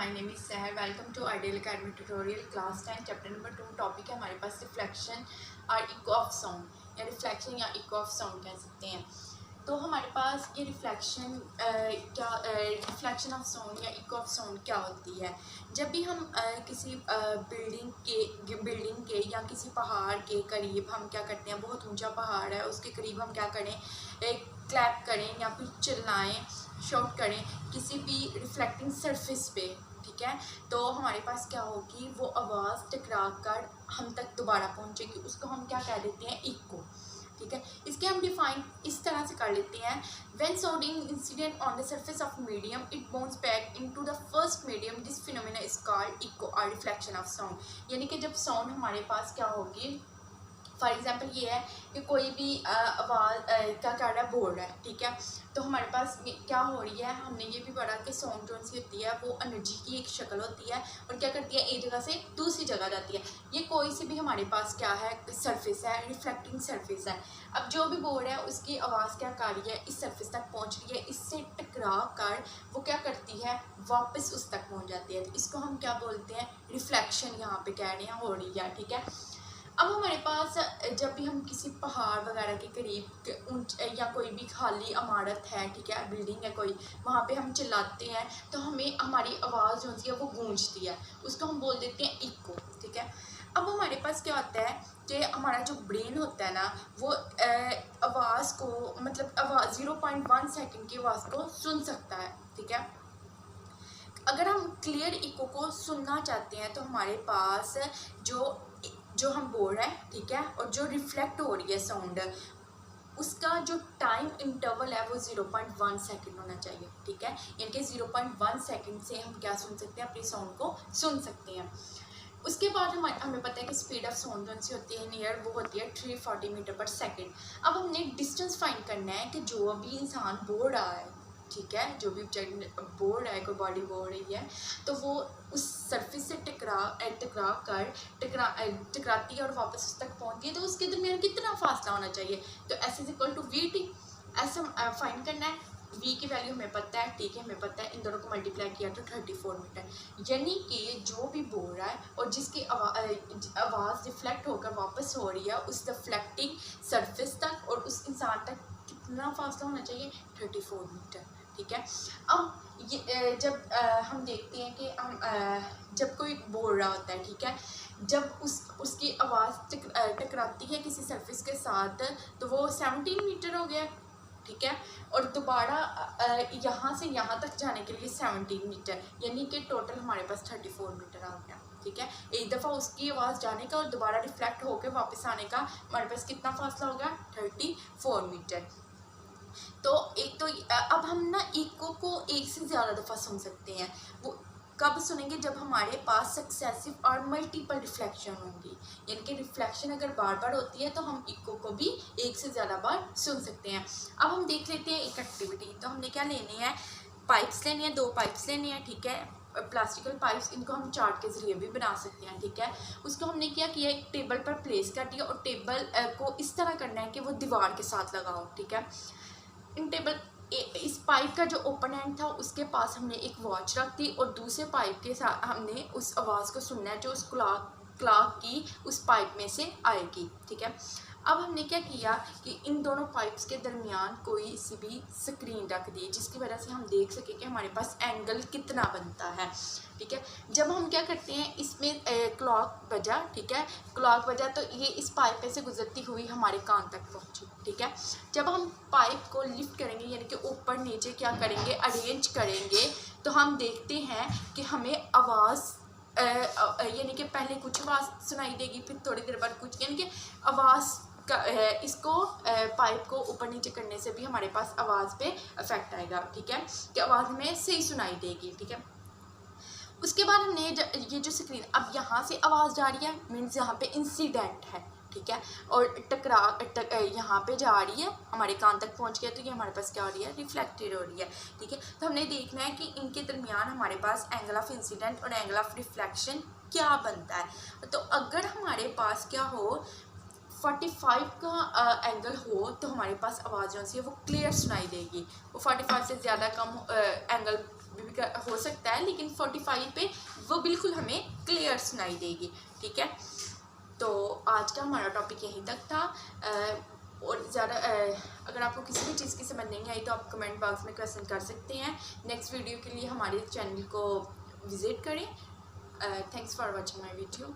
My name is Sahar. Welcome to ideal academy tutorial class 10 chapter number 2। Topic है हमारे पास reflection और echo of sound या reflection या इको ऑफ साउंड कह सकते हैं। तो हमारे पास ये रिफ्लेक्शन रिफ्लेक्शन ऑफ साउंड या इको ऑफ साउंड क्या होती है। जब भी हम किसी बिल्डिंग के या किसी पहाड़ के करीब हम क्या करते हैं, बहुत ऊंचा पहाड़ है उसके करीब हम क्या करें, एक क्लैप करें या फिर चिल्लाएं, शॉट करें किसी भी रिफ्लेक्टिंग सरफेस पे, ठीक है। तो हमारे पास क्या होगी, वो आवाज़ टकरा कर हम तक दोबारा पहुंचेगी, उसको हम क्या कह देते हैं, इको, ठीक है। इसके हम डिफाइन इस तरह से कर लेते हैं, when sound incident on the surface of medium it bounce back into the first medium, this phenomena is called echo और रिफ्लेक्शन ऑफ साउंड। यानी कि जब साउंड हमारे पास क्या होगी, फॉर एग्ज़ाम्पल ये है कि कोई भी आवाज़ क्या कर रहा है, बोल रहा है, ठीक है। तो हमारे पास क्या हो रही है, हमने ये भी पढ़ा कि साउंड जो सी होती है वो एनर्जी की एक शक्ल होती है और क्या करती है, एक जगह से दूसरी जगह जाती है। ये कोई सी भी हमारे पास क्या है, सरफेस है, रिफ्लेक्टिंग सरफेस है। अब जो भी बोल रहा है उसकी आवाज़ क्या कर रही है, इस सरफेस तक पहुँच रही है, इससे टकरा कर वो क्या करती है, वापस उस तक पहुँच जाती है। तो इसको हम क्या बोलते हैं, रिफ्लेक्शन यहाँ पे कह रहे हैं, हो रही है, ठीक है। अब हमारे पास जब भी हम किसी पहाड़ वगैरह के करीब या कोई भी खाली इमारत है, ठीक है, बिल्डिंग है कोई, वहाँ पे हम चिल्लाते हैं तो हमें हमारी आवाज़ जो है वो गूंजती है, उसको हम बोल देते हैं इको, ठीक है। अब हमारे पास क्या होता है कि हमारा जो ब्रेन होता है ना, वो आवाज़ को मतलब आवाज़ 0.1 सेकेंड की आवाज़ को सुन सकता है, ठीक है। अगर हम क्लियर इको को सुनना चाहते हैं तो हमारे पास जो हम बोल रहे हैं, ठीक है, और जो रिफ्लेक्ट हो रही है साउंड, उसका जो टाइम इंटरवल है वो 0.1 सेकेंड होना चाहिए, ठीक है। यानी कि 0.1 सेकेंड से हम क्या सुन सकते हैं, अपनी साउंड को सुन सकते हैं। उसके बाद हमें पता है कि स्पीड ऑफ साउंड जो सी होती है नियर, वो होती है 340 मीटर पर सेकेंड। अब हमने डिस्टेंस फाइंड करना है कि जो भी इंसान बोल रहा है, ठीक है, जो भी बोल रहा है, कोई बॉडी बोल रही है, तो वो उस सरफेस से टकराती है और वापस उस तक पहुंचती है, तो उसके दरमियान कितना फासला होना चाहिए। तो S is equal to V T, ऐसे फाइंड करना है। वी की वैल्यू हमें पता है, ठीक है, हमें पता है, इन दोनों को मल्टीप्लाई किया तो 34 मीटर। यानी कि जो भी बोल रहा है और जिसकी आवाज़ रिफ्लेक्ट होकर वापस हो रही है उस रिफ्लेक्टिंग सरफेस तक और उस इंसान तक कितना फासला होना चाहिए, 34 मीटर, ठीक है। अब ये जब हम देखते हैं कि हम जब कोई बोल रहा होता है, ठीक है, जब उसकी आवाज़ टकराती है किसी सरफेस के साथ तो वो 17 मीटर हो गया, ठीक है। और दोबारा यहाँ से यहाँ तक जाने के लिए 17 मीटर, यानी कि टोटल हमारे पास 34 मीटर आ गया, ठीक है। एक दफ़ा उसकी आवाज़ जाने का और दोबारा रिफ्लेक्ट होकर वापस आने का हमारे पास कितना फासला हो गया, 34 मीटर। तो एक तो अब हम ना इको को एक से ज़्यादा दफ़ा सुन सकते हैं। वो कब सुनेंगे, जब हमारे पास सक्सेसिव और मल्टीपल रिफ्लेक्शन होंगी। यानी कि रिफ्लेक्शन अगर बार बार होती है तो हम इको को भी एक से ज़्यादा बार सुन सकते हैं। अब हम देख लेते हैं एक एक्टिविटी। तो हमने क्या लेनी है, पाइप्स लेनी है, 2 पाइप्स लेनी है, ठीक है, प्लास्टिकल पाइप्स, इनको हम चार्ट के ज़रिए भी बना सकते हैं, ठीक है। उसको हमने क्या किया, एक टेबल पर प्लेस कर दिया और टेबल को इस तरह करना है कि वो दीवार के साथ लगाओ, ठीक है। इस पाइप का जो ओपन एंड था उसके पास हमने एक वॉच रख दी और दूसरे पाइप के साथ हमने उस आवाज़ को सुनना है जो उस क्लॉक की उस पाइप में से आएगी, ठीक है। अब हमने क्या किया कि इन दोनों पाइप्स के दरमियान कोई सी भी स्क्रीन रख दी जिसकी वजह से हम देख सकें कि हमारे पास एंगल कितना बनता है, ठीक है। जब हम क्या करते हैं, इसमें क्लॉक बजा, ठीक है, क्लॉक बजा तो ये इस पाइप में से गुजरती हुई हमारे कान तक पहुंची, ठीक है। जब हम पाइप को लिफ्ट करेंगे यानी कि ऊपर नीचे क्या करेंगे, अरेंज करेंगे, तो हम देखते हैं कि हमें आवाज़ यानी कि पहले कुछ आवाज़ सुनाई देगी, फिर थोड़ी देर बाद कुछ, यानी कि आवाज़ इसको पाइप को ऊपर नीचे करने से भी हमारे पास आवाज़ पे इफेक्ट आएगा, ठीक है, कि आवाज़ हमें सही सुनाई देगी, ठीक है। उसके बाद हमने ये जो स्क्रीन, अब यहाँ से आवाज़ जा रही है, मीन्स यहाँ पे इंसिडेंट है, ठीक है, और यहाँ पे जा रही है, हमारे कान तक पहुँच गया, तो ये हमारे पास क्या हो रही है, रिफ्लेक्टेड हो रही है, ठीक है। तो हमने देखना है कि इनके दरमियान हमारे पास एंगल ऑफ इंसिडेंट और एंगल ऑफ रिफ्लेक्शन क्या बनता है। तो अगर हमारे पास क्या हो, 45 का एंगल हो तो हमारे पास आवाज़ जो सी है वो क्लियर सुनाई देगी। वो 45 से ज़्यादा कम एंगल भी हो सकता है, लेकिन 45 पे वो बिल्कुल हमें क्लियर सुनाई देगी। ठीक है, तो आज का हमारा टॉपिक यहीं तक था। और ज़्यादा अगर आपको किसी भी चीज़ की समझ नहीं आई तो आप कमेंट बॉक्स में क्वेश्चन कर सकते हैं। नेक्स्ट वीडियो के लिए हमारे चैनल को विज़िट करें। Thanks for watching my video.